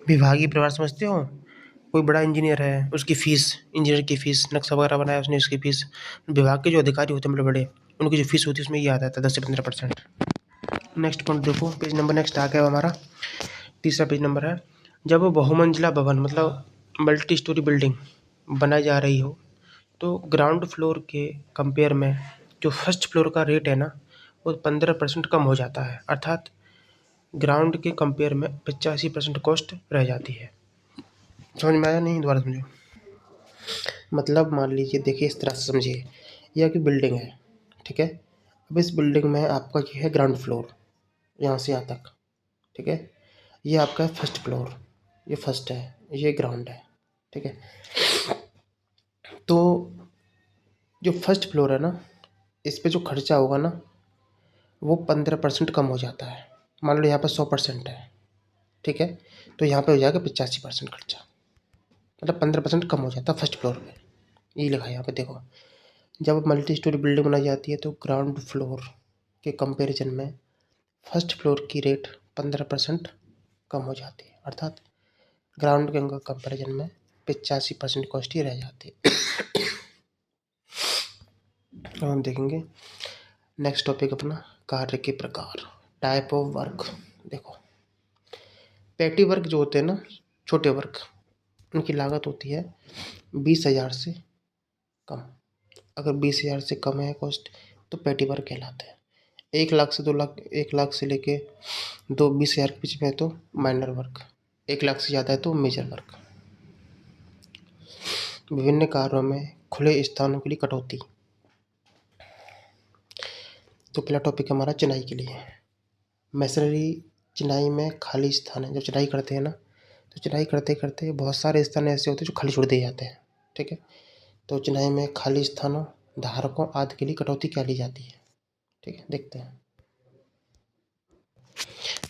विभागीय प्रभार समझते हो? कोई बड़ा इंजीनियर है, उसकी फीस, इंजीनियर की फीस, नक्शा वगैरह बनाया उसने, उसकी फीस। विभाग के जो अधिकारी होते हैं बड़े बड़े, उनकी जो फीस होती है उसमें ये आ जाता है 10 से 15%। नेक्स्ट पॉइंट देखो, पेज नंबर नेक्स्ट आ गया हमारा, तीसरा पेज नंबर है। जब वो बहुमंजिला भवन मतलब मल्टी स्टोरी बिल्डिंग बनाई जा रही हो, तो ग्राउंड फ्लोर के कंपेयर में जो फर्स्ट फ्लोर का रेट है ना, वो 15% कम हो जाता है, अर्थात ग्राउंड के कंपेयर में 85% कॉस्ट रह जाती है। समझ में आया? नहीं, दोबारा समझो। मतलब मान लीजिए, देखिए इस तरह से समझिए, यह आपकी बिल्डिंग है, ठीक है। अब इस बिल्डिंग में आपका ये है ग्राउंड फ्लोर, यहाँ से यहाँ तक, ठीक है। ये आपका है फर्स्ट फ्लोर, ये फर्स्ट है, ये ग्राउंड है, ठीक है। तो जो फर्स्ट फ्लोर है ना, इस पे जो खर्चा होगा ना, वो 15% कम हो जाता है। मान लो यहाँ पर 100% है, ठीक है, तो यहाँ पे हो जाएगा 85% खर्चा, मतलब 15% कम हो जाता है फर्स्ट फ्लोर पे। ये लिखा है यहाँ पे, देखो। जब मल्टी स्टोरी बिल्डिंग बनाई जाती है तो ग्राउंड फ्लोर के कंपैरिजन में फर्स्ट फ्लोर की रेट 15% कम हो जाती है, अर्थात ग्राउंड के कंपैरिजन में 85% कॉस्ट ही रह जाती है। अब हम देखेंगे नेक्स्ट टॉपिक अपना, कार्य के प्रकार, टाइप ऑफ वर्क। देखो, पेटी वर्क जो होते हैं ना, छोटे वर्क, उनकी लागत होती है 20,000 से कम। अगर 20,000 से कम है कॉस्ट तो पेटी वर्क कहलाते हैं। 1 लाख से 2 लाख, 1 लाख से लेके 20,000 के बीच में है तो माइनर वर्क, 1 लाख से ज़्यादा है तो मेजर वर्क। विभिन्न कार्यों में खुले स्थानों के लिए कटौती। तो पहला टॉपिक हमारा चिनाई के लिए है। मैसनरी चिनाई में खाली स्थान है। जब चिनाई करते हैं ना, तो चिनाई करते करते बहुत सारे स्थान ऐसे होते हैं जो खाली छोड़ दिए जाते हैं, ठीक है। तो चिनाई में खाली स्थानों, धारकों आदि के लिए कटौती क्या ली जाती है, ठीक है, देखते हैं।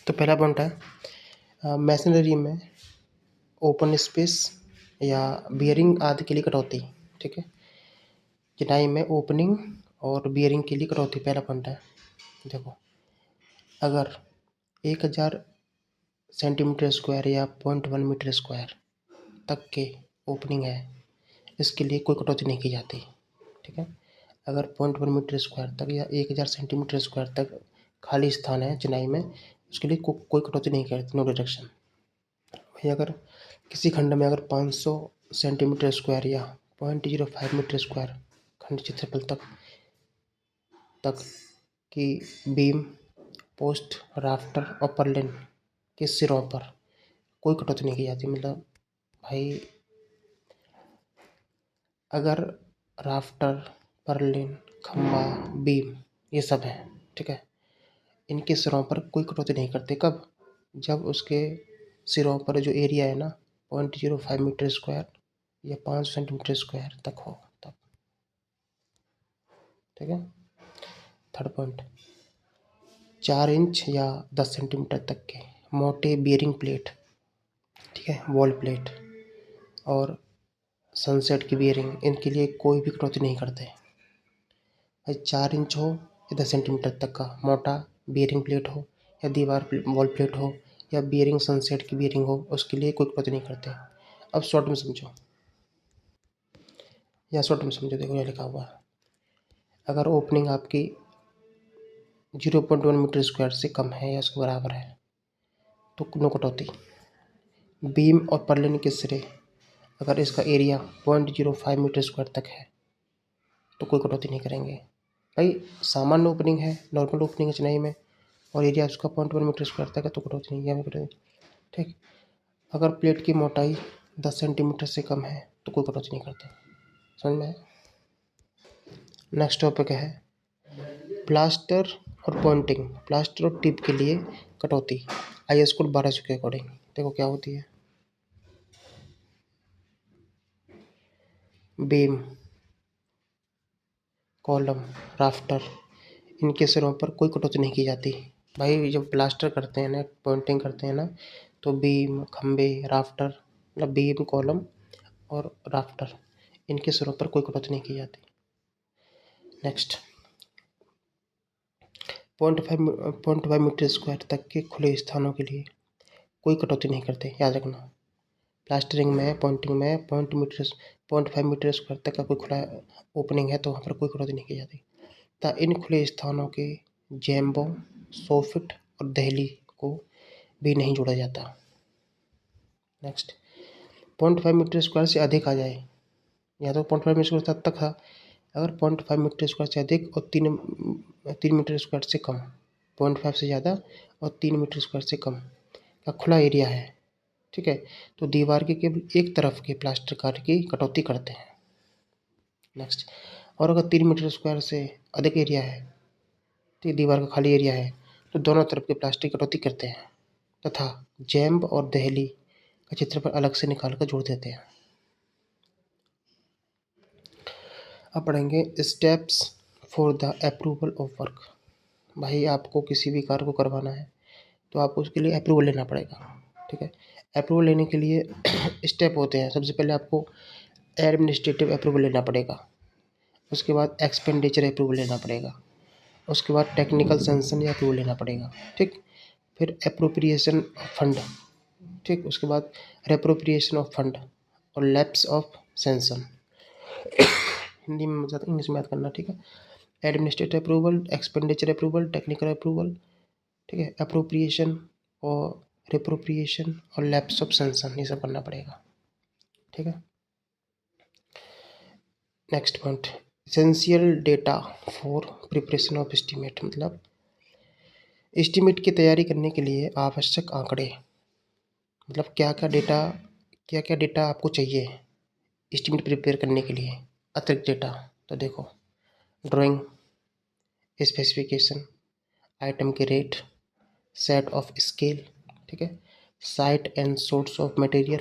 तो पहला पॉइंट है मैसनरी में ओपन स्पेस या बियरिंग आदि के लिए कटौती, ठीक है। चिनाई में ओपनिंग और बियरिंग के लिए कटौती, पहला पॉइंट है। देखो, अगर 1,000 सेंटीमीटर स्क्वायर या 0.1 मीटर स्क्वायर तक के ओपनिंग है, इसके लिए कोई कटौती नहीं की जाती, ठीक है। अगर 0.1 मीटर स्क्वायर तक या 1,000 सेंटीमीटर स्क्वायर तक खाली स्थान है चिनाई में, उसके लिए कोई कटौती नहीं करती, नो डिडक्शन। वहीं अगर किसी खंड में अगर 500 सेंटीमीटर स्क्वायर या 0.05 मीटर स्क्वायर खंड क्षेत्रफल तक की बीम, पोस्ट, राफ्टर और पर्लिन के सिरों पर कोई कटौती नहीं की जाती। मतलब भाई, अगर राफ्टर, पर्लिन, खंबा, बीम ये सब है, ठीक है, इनके सिरों पर कोई कटौती नहीं करते। कब? जब उसके सिरों पर जो एरिया है ना 0.05 मीटर स्क्वायर या 5 सेंटीमीटर स्क्वायर तक हो, तब, ठीक है। थर्ड पॉइंट, 4 इंच या 10 सेंटीमीटर तक के मोटे बियरिंग प्लेट, ठीक है, वॉल प्लेट और सनसेट की बियरिंग, इनके लिए कोई भी कटौती नहीं करते। भाई 4 इंच हो या 10 सेंटीमीटर तक का मोटा बियरिंग प्लेट हो, या दीवार वॉल प्लेट हो, या बियरिंग सनसेट की बियरिंग हो, उसके लिए कोई कटौती नहीं करते। अब शॉर्ट में समझो, या शॉर्ट में समझो, देखो ये लिखा हुआ है। अगर ओपनिंग आपकी 0.1 मीटर स्क्वायर से कम है या उसके बराबर है तो नो कटौती। बीम और पर्लिन के सिरे, अगर इसका एरिया 0.05 मीटर स्क्वायर तक है तो कोई कटौती नहीं करेंगे। भाई सामान्य ओपनिंग है, नॉर्मल ओपनिंग है चिनाई में, और एरिया उसका 0.1 मीटर स्क्वायर तक है तो कटौती नहीं है, कटौती, ठीक। अगर प्लेट की मोटाई 10 सेंटीमीटर से कम है तो कोई कटौती नहीं करते। समझ में आया? नेक्स्ट टॉपिक है प्लास्टर और पॉइंटिंग, प्लास्टर और टिप के लिए कटौती IS कोड 1200 के अकॉर्डिंग। देखो क्या होती है। बीम, कॉलम, राफ्टर, इनके सिरों पर कोई कटौती नहीं की जाती। भाई जब प्लास्टर करते हैं ना, पॉइंटिंग करते हैं ना, तो बीम, खंबे, राफ्टर, मतलब बीम, कॉलम और राफ्टर, इनके सिरों पर कोई कटौती नहीं की जाती। नेक्स्ट, 0.5 मीटर स्क्वायर तक के खुले स्थानों के लिए कोई कटौती नहीं करते, याद रखना। प्लास्टरिंग में, पॉइंटिंग में 0.5 मीटर स्क्वायर तक का कोई खुला ओपनिंग है तो वहाँ पर कोई कटौती नहीं की जाती। तथा इन खुले स्थानों के जैम्बो, सोफिट और दहली को भी नहीं जोड़ा जाता। नेक्स्ट, 0.5 मीटर स्क्वायर से अधिक आ जाए, या तो 0.5 मीटर स्क्वायर तक था, अगर 0.5 मीटर स्क्वायर से अधिक और 3 मीटर स्क्वायर से कम, 0.5 से ज़्यादा और 3 मीटर स्क्वायर से कम का खुला एरिया है, ठीक है, तो दीवार के केवल एक तरफ के प्लास्टर कार्ड की कटौती करते हैं। नेक्स्ट, और अगर 3 मीटर स्क्वायर से अधिक एरिया है, तो दीवार का खाली एरिया है, तो दोनों तरफ के प्लास्टर की कटौती करते हैं तथा जैम्ब और दहली का चित्र पर अलग से निकाल कर जोड़ देते हैं। अब पढ़ेंगे steps for the approval of work. भाई आपको किसी भी कार्य को करवाना है तो आपको उसके लिए अप्रूवल लेना पड़ेगा, ठीक है। अप्रूवल लेने के लिए स्टेप होते हैं। सबसे पहले आपको एडमिनिस्ट्रेटिव अप्रूवल लेना पड़ेगा, उसके बाद एक्सपेंडिचर अप्रूवल लेना पड़ेगा, उसके बाद टेक्निकल सेंक्शन या अप्रूवल लेना पड़ेगा, ठीक। फिर अप्रोप्रिएशन ऑफ फंड, ठीक, उसके बाद रेप्रोप्रिएशन ऑफ फंड और लैप्स ऑफ सेंक्शन। हिंदी में ज़्यादा, इंग्लिश में याद करना, ठीक है। Administrative approval, expenditure approval, technical approval, ठीक है, अप्रोप्रिएशन और रेप्रोप्रिएशन और लैप्स ऑफ सेंक्शन, ये सब करना पड़ेगा, ठीक है। Next point, essential data for preparation of estimate, मतलब एस्टीमेट की तैयारी करने के लिए आवश्यक आंकड़े, मतलब क्या क्या डेटा आपको चाहिए एस्टीमेट प्रिपेयर करने के लिए, अतिरिक्त डेटा। तो देखो, ड्राइंग, स्पेसिफिकेशन, आइटम के रेट, सेट ऑफ स्केल, ठीक है, site and source of material,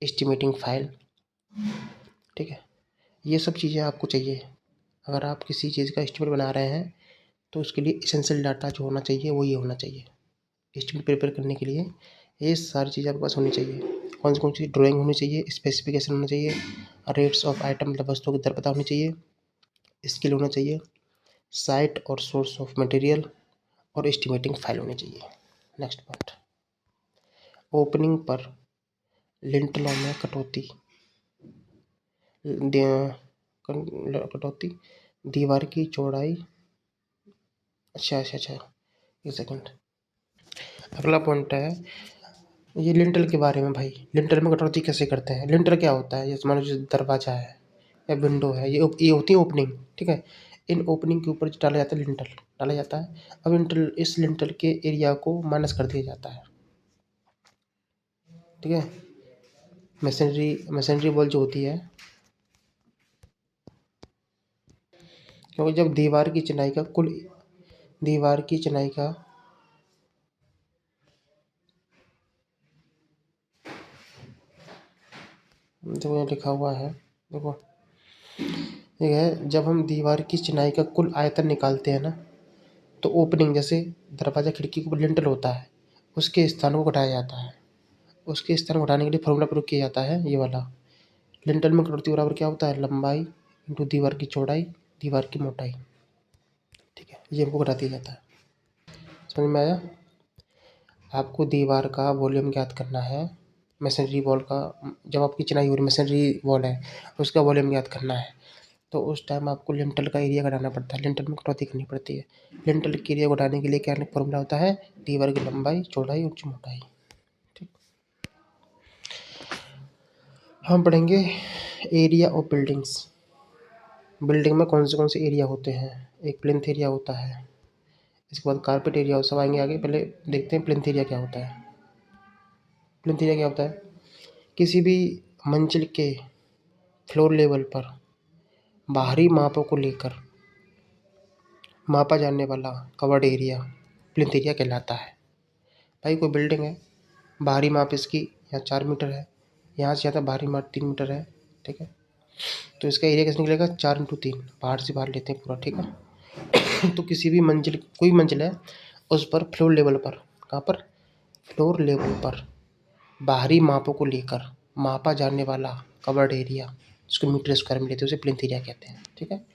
estimating file, ठीक है, ये सब चीज़ें आपको चाहिए। अगर आप किसी चीज़ का एस्टिमेट बना रहे हैं तो उसके लिए एसेंशियल डाटा जो होना चाहिए वो ये होना चाहिए। एस्टिमेट प्रिपेयर करने के लिए ये सारी चीज़ें आपके पास होनी चाहिए। कौन सी ड्राइंग होनी चाहिए, स्पेसिफिकेशन होना चाहिए, रेट्स ऑफ आइटम मतलब वस्तुओं की दर पता होनी चाहिए, स्केल होना चाहिए, साइट और सोर्स ऑफ मटेरियल और एस्टिमेटिंग फाइल होनी चाहिए। नेक्स्ट पॉइंट, ओपनिंग पर लिंटलों में कटौती, दीवार की चौड़ाई, अच्छा, एक सेकंड, अगला पॉइंट है ये लिंटल के बारे में। भाई लिंटल में कटौती कैसे करते हैं, लिंटल क्या होता है, जैसे मान लो दरवाजा है या विंडो है, ये होती है ओपनिंग, ठीक है। इन ओपनिंग के ऊपर जो डाला जाता है लिंटल डाला जाता है। अब इस लिंटल के एरिया को माइनस कर दिया जाता है, ठीक है। मशीनरी वॉल जो होती है, क्योंकि जब दीवार की चिनाई का जो यहाँ लिखा हुआ है, देखो ये है, जब हम दीवार की चिनाई का कुल आयतन निकालते हैं ना, तो ओपनिंग जैसे दरवाजा खिड़की के ऊपर लिंटल होता है, उसके स्थान को घटाया जाता है। उसके स्थान को घटाने के लिए फॉर्मूला प्रयोग किया जाता है ये वाला। लिंटल में कटौती बराबर क्या होता है, लंबाई इंटू दीवार की चौड़ाई दीवार की मोटाई, ठीक है, ये हमको घटा दिया जाता है। समझ में आया। आपको दीवार का वॉल्यूम ज्ञात करना है, मशीनरी वॉल का, जब आपकी चिनाई हो रही मशीनरी वॉल है उसका वॉल्यूम ज्ञात करना है, तो उस टाइम आपको लिंटल का एरिया घटाना पड़ता है, लिंटल में कटौती करनी पड़ती है। लिंटल के एरिया घटाने के लिए क्या फॉर्मूला होता है, दीवार की लंबाई चौड़ाई और मोटाई, ठीक। हम पढ़ेंगे एरिया ऑफ बिल्डिंग्स। बिल्डिंग में कौन से एरिया होते हैं, एक प्लिंथ एरिया होता है, इसके बाद कारपेट एरिया, सब आएंगे आगे। पहले देखते हैं प्लिंथ एरिया क्या होता है। प्लिंथ एरिया क्या होता है, किसी भी मंजिल के फ्लोर लेवल पर बाहरी मापों को लेकर मापा जाने वाला कवर्ड एरिया प्लिंथ एरिया कहलाता है। भाई कोई बिल्डिंग है, बाहरी माप इसकी यहाँ 4 मीटर है, यहाँ से ज़्यादा बाहरी माप 3 मीटर है, ठीक है, तो इसका एरिया कैसे निकलेगा, 4×3, बाहर से बाहर लेते हैं पूरा, ठीक है। तो किसी भी कोई मंजिल है उस पर फ्लोर लेवल पर, कहाँ पर, फ्लोर लेवल पर बाहरी मापों को लेकर मापा जाने वाला कवर्ड एरिया, जिसको मीटर स्क्वायर में लेते हैं, उसे प्लिंथ एरिया कहते हैं, ठीक है।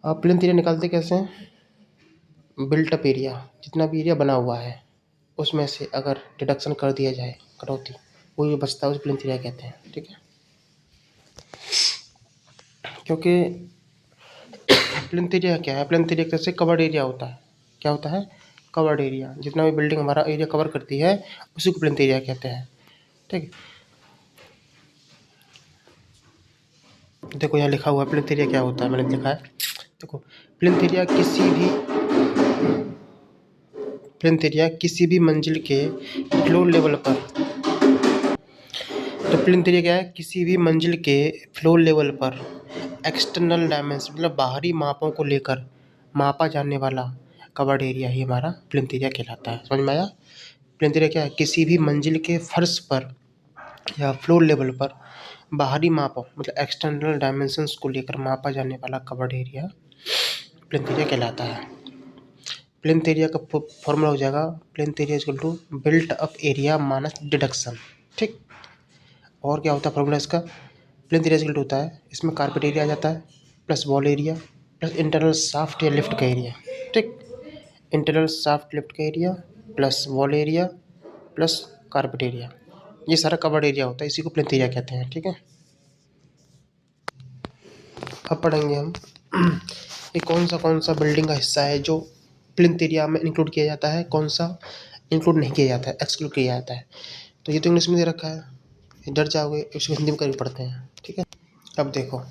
प्लिंथ एरिया निकालते कैसे हैं, बिल्ट अप एरिया, जितना भी एरिया बना हुआ है, उसमें से अगर डिडक्शन कर दिया जाए, कटौती, वो जो बचता है उसे प्लिंथ एरिया कहते हैं। ठीक है, क्योंकि प्लिंथ एरिया क्या है, प्लिंथ एरिया एक तरह से कवर्ड एरिया होता है। क्या होता है? Covered area. जितना भी बिल्डिंग हमारा एरिया कवर करती है उसी को प्लिंथ एरिया कहते हैं। ठीक है, देखो यहाँ लिखा हुआ है प्लिंथ एरिया क्या होता है, मैंने लिखा है, देखो प्लिंथ एरिया किसी भी मंजिल के फ्लोर लेवल पर, तो प्लिंथ एरिया क्या है? किसी भी मंजिल के फ्लोर लेवल पर एक्सटर्नल डायमेंशन मतलब बाहरी मापों को लेकर मापा जाने वाला कवर्ड एरिया ही हमारा प्लिंथ एरिया कहलाता है। समझ में आया? प्लिंथ एरिया क्या है? किसी भी मंजिल के फर्श पर या फ्लोर लेवल पर बाहरी मापों मतलब एक्सटर्नल डायमेंशंस को लेकर मापा जाने वाला कवर्ड एरिया प्लिंथ एरिया कहलाता है। प्लिंथ एरिया का फॉर्मूला हो जाएगा plinth area equal to built up area minus deduction. ठीक, और क्या होता है फॉर्मूला इसका? प्लिंथ एरिया इक्वल टू होता है, इसमें कारपेट एरिया आ जाता है plus wall area plus internal shaft या लिफ्ट का एरिया। ठीक, इंटरनल शाफ्ट लिफ्ट का area plus wall area plus carpet area, ये सारा कवर्ड एरिया होता है, इसी को प्लिंथ एरिया कहते हैं। ठीक है, अब पढ़ेंगे हम ये कौन सा बिल्डिंग का हिस्सा है जो प्लिंथ एरिया में इंक्लूड किया जाता है, कौन सा इंक्लूड नहीं किया जाता है, एक्सक्लूड किया जाता है। तो ये तो इंग्लिश में दे रखा है, डर जाओगे, इसको हिंदी में करके पढ़ते हैं। ठीक है, अब देखो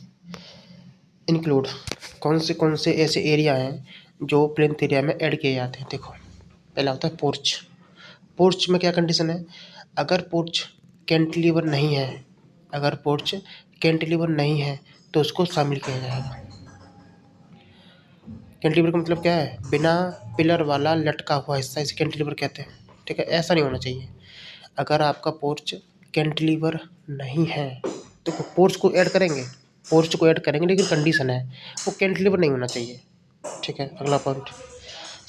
इंक्लूड कौन से ऐसे एरिया हैं जो प्लिंथ एरिया में ऐड किए जाते हैं। देखो पहला होता है पोर्च। पोर्च में क्या कंडीशन है? अगर पोर्च कैंटिलीवर नहीं है, अगर पोर्च कैंटिलीवर नहीं है तो उसको शामिल किया जाएगा। कैंटिलीवर का मतलब क्या है? बिना पिलर वाला लटका हुआ हिस्सा, इसे कैंटिलीवर कहते हैं। ठीक है, ऐसा नहीं होना चाहिए। अगर आपका पोर्च कैंटिलीवर नहीं है तो पोर्च को ऐड करेंगे, पोर्च को ऐड करेंगे, लेकिन कंडीशन है वो कैंटिलीवर नहीं होना चाहिए। ठीक है, अगला पॉइंट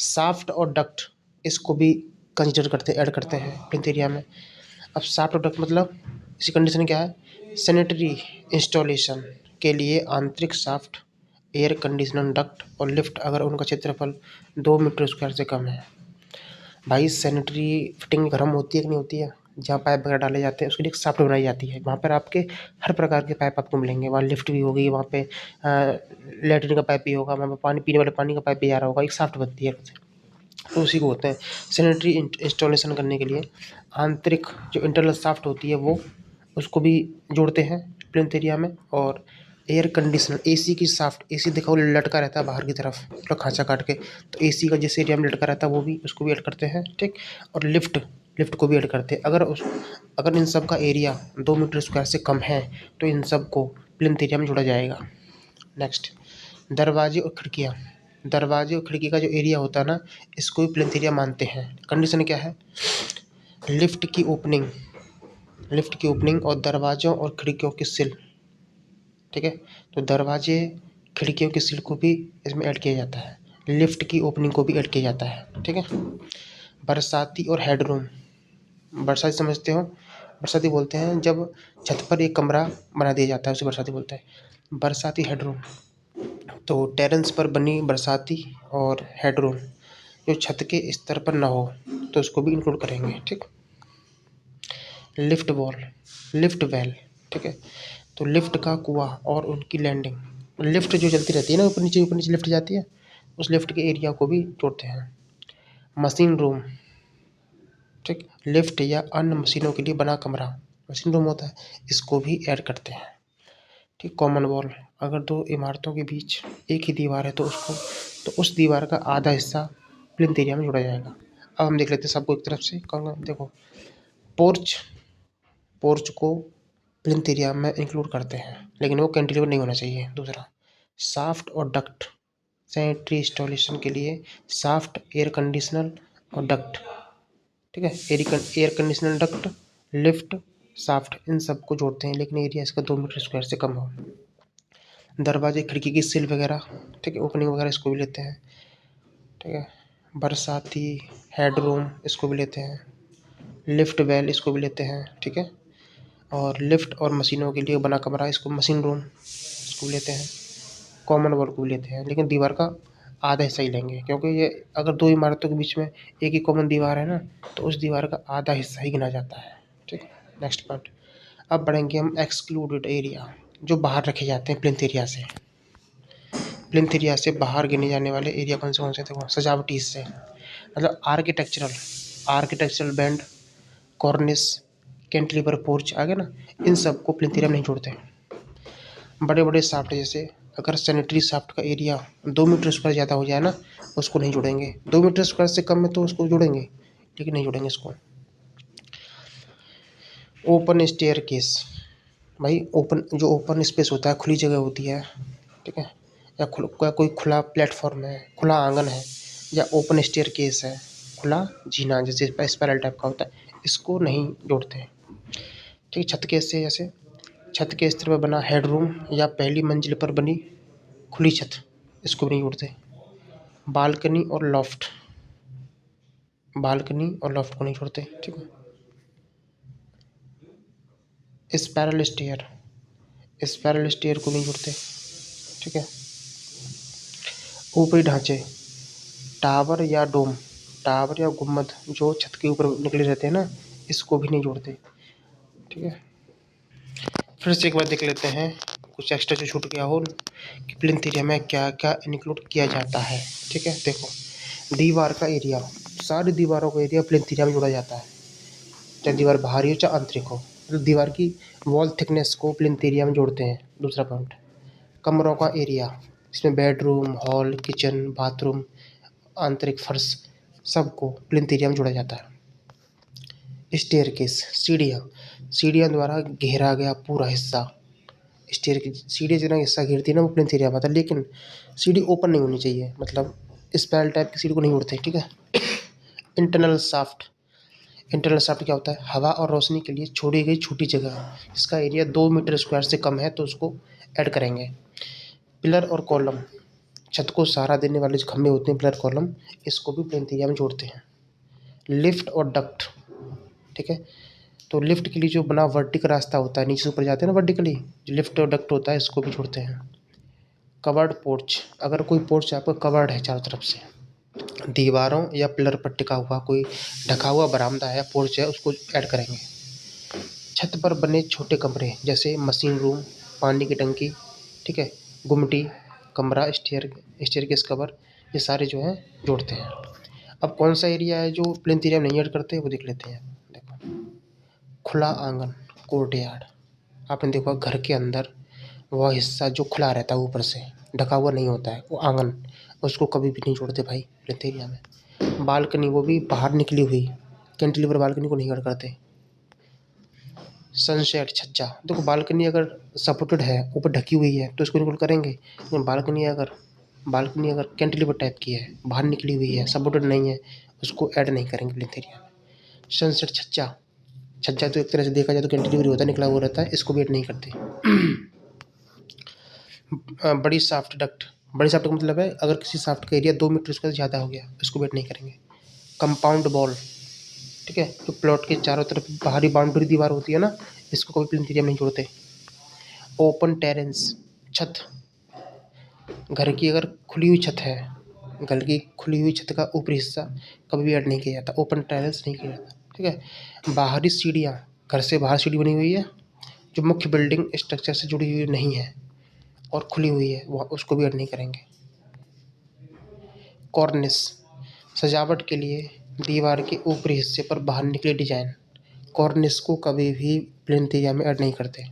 शाफ्ट और डक्ट, इसको भी कंसिडर करते ऐड करते हैं प्लिंथ एरिया में। अब शाफ्ट और डक्ट मतलब इसकी कंडीशन क्या है? सैनिटरी इंस्टॉलेशन के लिए आंतरिक शाफ्ट, एयर कंडीशनर डक्ट और लिफ्ट अगर उनका क्षेत्रफल 2 मीटर स्क्वायर से कम है। भाई सैनिटरी फिटिंग गर्म होती है कि नहीं होती है? जहाँ पाइप वगैरह डाले जाते हैं उसके लिए एक शाफ्ट बनाई जाती है, वहाँ पर आपके हर प्रकार के पाइप आपको मिलेंगे। वहाँ लिफ्ट भी होगी, वहाँ पे लेटरिन का पाइप भी होगा, वहाँ पे पानी पीने वाले पानी का पाइप भी आ रहा होगा, एक शाफ्ट बनती है। तो उसी को होते हैं सैनिटरी इंस्टॉलेशन करने के लिए आंतरिक जो इंटरनल शाफ्ट होती है वो, उसको भी जोड़ते हैं प्लिंथ एरिया में। और एयर कंडीशनर एसी की शाफ्ट, एसी देखा वो लटका रहता है बाहर की तरफ पूरा खांचा काट के, तो एसी का जिस एरिया में लटका रहता है वो भी, उसको भी ऐड करते हैं। ठीक, और लिफ्ट को भी ऐड करते हैं। अगर इन सब का एरिया 2 मीटर स्क्वायर से कम है तो इन सब को प्लिंथ एरिया में जोड़ा जाएगा। नेक्स्ट दरवाजे और खिड़की का जो एरिया होता है ना, इसको भी प्लिंथ एरिया मानते हैं। कंडीशन क्या है? लिफ्ट की ओपनिंग और दरवाजों और खिड़कियों की सिल। ठीक है, तो दरवाजे खिड़कियों की सिल को भी इसमें ऐड किया जाता है, लिफ्ट की ओपनिंग को भी ऐड किया जाता है। ठीक है, बरसाती और हेडरूम। बरसाती समझते हो? बरसाती बोलते हैं जब छत पर एक कमरा बना दिया जाता है उसे बरसाती बोलते हैं। बरसाती हेडरूम, तो टेरेस पर बनी बरसाती और हेडरूम जो छत के स्तर पर ना हो तो उसको भी इंक्लूड करेंगे। ठीक, लिफ्ट वेल। ठीक है, तो लिफ्ट का कुआं और उनकी लैंडिंग, लिफ्ट जो चलती रहती है ना ऊपर नीचे लिफ्ट जाती है, उस लिफ्ट के एरिया को भी जोड़ते हैं। मशीन रूम, ठीक, लिफ्ट या अन्य मशीनों के लिए बना कमरा मशीन रूम होता है, इसको भी ऐड करते हैं। ठीक, कॉमन वॉल, अगर दो इमारतों के बीच एक ही दीवार है तो उस दीवार का आधा हिस्सा प्लिंथ एरिया में जोड़ा जाएगा। अब हम देख लेते हैं सबको एक तरफ से। देखो पोर्च को प्लिंथ एरिया में इंक्लूड करते हैं लेकिन वो कैंटिलीवर नहीं होना चाहिए। दूसरा शाफ्ट और डक्ट, सैनिटरी इंस्टॉलेशन के लिए शाफ्ट, एयर कंडीशनर और डक्ट। ठीक है, air conditioner duct, lift, shaft, इन सब को जोड़ते हैं लेकिन एरिया इसका 2 मीटर स्क्वायर से कम हो। दरवाजे खिड़की की सिल वगैरह, ठीक है, ओपनिंग वगैरह इसको भी लेते हैं। ठीक है, बरसाती हेडरूम इसको भी लेते हैं, लिफ्ट वेल इसको भी लेते हैं। ठीक है, और लिफ्ट और मशीनों के लिए बना कमरा इसको मशीन रूम इसको भी लेते हैं, कॉमन वॉल को भी लेते हैं, लेकिन दीवार का आधा हिस्सा ही लेंगे, क्योंकि ये अगर दो इमारतों के बीच में एक ही कॉमन दीवार है ना, तो उस दीवार का आधा हिस्सा ही गिना जाता है। ठीक है, नेक्स्ट पार्ट। अब बढ़ेंगे हम एक्सक्लूडेड एरिया, जो बाहर रखे जाते हैं प्लिंथ एरिया से। प्लिंथ एरिया से बाहर गिने जाने वाले एरिया कौन से देखो, सजावटी हिस्से मतलब architectural band, cornice, cantilever, porch आ गया ना, इन सबको प्लिंथ एरिया में नहीं जोड़ते। बड़े बड़े शाफ्ट, जैसे अगर सैनिटरी शाफ्ट का एरिया 2 मीटर स्क्वायर ज़्यादा हो जाए ना, उसको नहीं जोड़ेंगे। 2 मीटर स्क्वायर से कम है तो उसको जोड़ेंगे, लेकिन नहीं जोड़ेंगे इसको। ओपन स्टेयर केस, भाई ओपन जो ओपन स्पेस होता है, खुली जगह होती है, ठीक है, या कोई खुला प्लेटफॉर्म है, खुला आंगन है, या ओपन स्टेयर केस है, खुला जीना जैसे स्पाइरल टाइप का होता है, इसको नहीं जोड़ते हैं। ठीक है, छत के हिस्से, जैसे छत के स्तर पर बना हेडरूम या पहली मंजिल पर बनी खुली छत, इसको भी नहीं जोड़ते। बालकनी और लॉफ्ट, को नहीं जोड़ते। ठीक है, स्पाइरल स्टेयर को नहीं जोड़ते। ठीक है, ऊपरी ढांचे, टावर या डोम, टावर या गुम्बद जो छत के ऊपर निकले रहते हैं ना, इसको भी नहीं जोड़ते। ठीक है, फिर से एक बार देख लेते हैं, कुछ एक्स्ट्रा जो छूट गया हो कि प्लिंथ एरिया में क्या क्या इंक्लूड किया जाता है। ठीक है, देखो, दीवार का एरिया, सारी दीवारों का एरिया प्लिंथ एरिया में जोड़ा जाता है, चाहे दीवार बाहरी हो चाहे आंतरिक हो, मतलब दीवार की वॉल थिकनेस को प्लिंथ एरिया में जोड़ते हैं। दूसरा पॉइंट, कमरों का एरिया, इसमें बेडरूम, हॉल, किचन, बाथरूम, आंतरिक फर्श, सबको प्लिंथ एरिया में जोड़ा जाता है। स्टेयरकेस, सीढ़ियाँ द्वारा घेरा गया पूरा हिस्सा, सीढ़ी जितना हिस्सा घेरती है ना, वो प्लिंथ एरिया में आता है, लेकिन सीढ़ी ओपन नहीं होनी चाहिए, मतलब स्पाइरल टाइप की सीढ़ी को नहीं उड़ते। ठीक है, इंटरनल शाफ्ट, क्या होता है, हवा और रोशनी के लिए छोड़ी गई छोटी जगह, इसका एरिया 2 मीटर स्क्वायर से कम है तो उसको ऐड करेंगे। पिलर और कॉलम, छत को सहारा देने वाले जो खंभे होते हैं, पिलर कॉलम, इसको भी प्लिंथ एरिया में जोड़ते हैं। लिफ्ट और डक्ट, ठीक है, तो लिफ्ट के लिए जो बना वर्टिकल रास्ता होता है, नीचे से ऊपर जाते हैं ना वर्टिकली, जो लिफ्ट और डक्ट होता है, इसको भी जोड़ते हैं। कवर्ड पोर्च, अगर कोई पोर्च आपका कवर्ड है चारों तरफ से, दीवारों या पिलर पर टिका हुआ कोई ढका हुआ बरामदा है, पोर्च है, उसको ऐड करेंगे। छत पर बने छोटे कमरे, जैसे मशीन रूम, पानी की टंकी, ठीक है, गुमटी, कमरा, स्टेयरकेस कवर, ये सारे जो हैं जोड़ते हैं। अब कौन सा एरिया है जो प्लिंथ एरिया में नहीं ऐड करते, वो देख लेते हैं। देखो, खुला आंगन, कोर्टयार्ड, आपने देखा घर के अंदर वह हिस्सा जो खुला रहता है, ऊपर से ढका हुआ नहीं होता है, वो आंगन, उसको कभी भी नहीं जोड़ते भाई प्लिंथ एरिया में। बालकनी, वो भी बाहर निकली हुई, कैंटिलीवर बालकनी को नहीं ऐड करते। सनशेड, छज्जा, देखो बालकनी अगर सपोर्टेड है, ऊपर ढकी हुई है, तो इसको इंक्लूड करेंगे, लेकिन बालकनी अगर कैंटिलीवर टाइप की है, बाहर निकली हुई है, सपोर्टेड नहीं है, उसको ऐड नहीं करेंगे प्लिंथ एरिया में। सनसेट छज्जा, तो एक तरह से देखा जाए तो कैंटिलीवर होता है, निकला हुआ रहता है, इसको भी ऐड नहीं करते। बड़ी शाफ्ट डक्ट, बड़ी शाफ्ट का मतलब है अगर किसी शाफ्ट का एरिया 2 मीटर स्क्वायर से ज़्यादा हो गया, इसको भी ऐड नहीं करेंगे। कंपाउंड वॉल, ठीक है, जो प्लॉट के चारों तरफ बाहरी बाउंड्री दीवार होती है ना, इसको कभी प्लिंथ एरिया में नहीं जोड़ते। ओपन टेरेस, छत, घर की अगर खुली हुई छत है, घर की खुली हुई छत का ऊपरी हिस्सा कभी भी ऐड नहीं किया जाता, ओपन टेरेस नहीं किया जाता। ठीक है, बाहरी सीढ़ियाँ, घर से बाहर सीढ़ी बनी हुई है, जो मुख्य बिल्डिंग स्ट्रक्चर से जुड़ी हुई नहीं है और खुली हुई है, वह उसको भी ऐड नहीं करेंगे। कॉर्निस, सजावट के लिए दीवार के ऊपरी हिस्से पर बाहर निकले डिजाइन, कॉर्निस को कभी भी प्लिंथ एरिया में ऐड नहीं करते।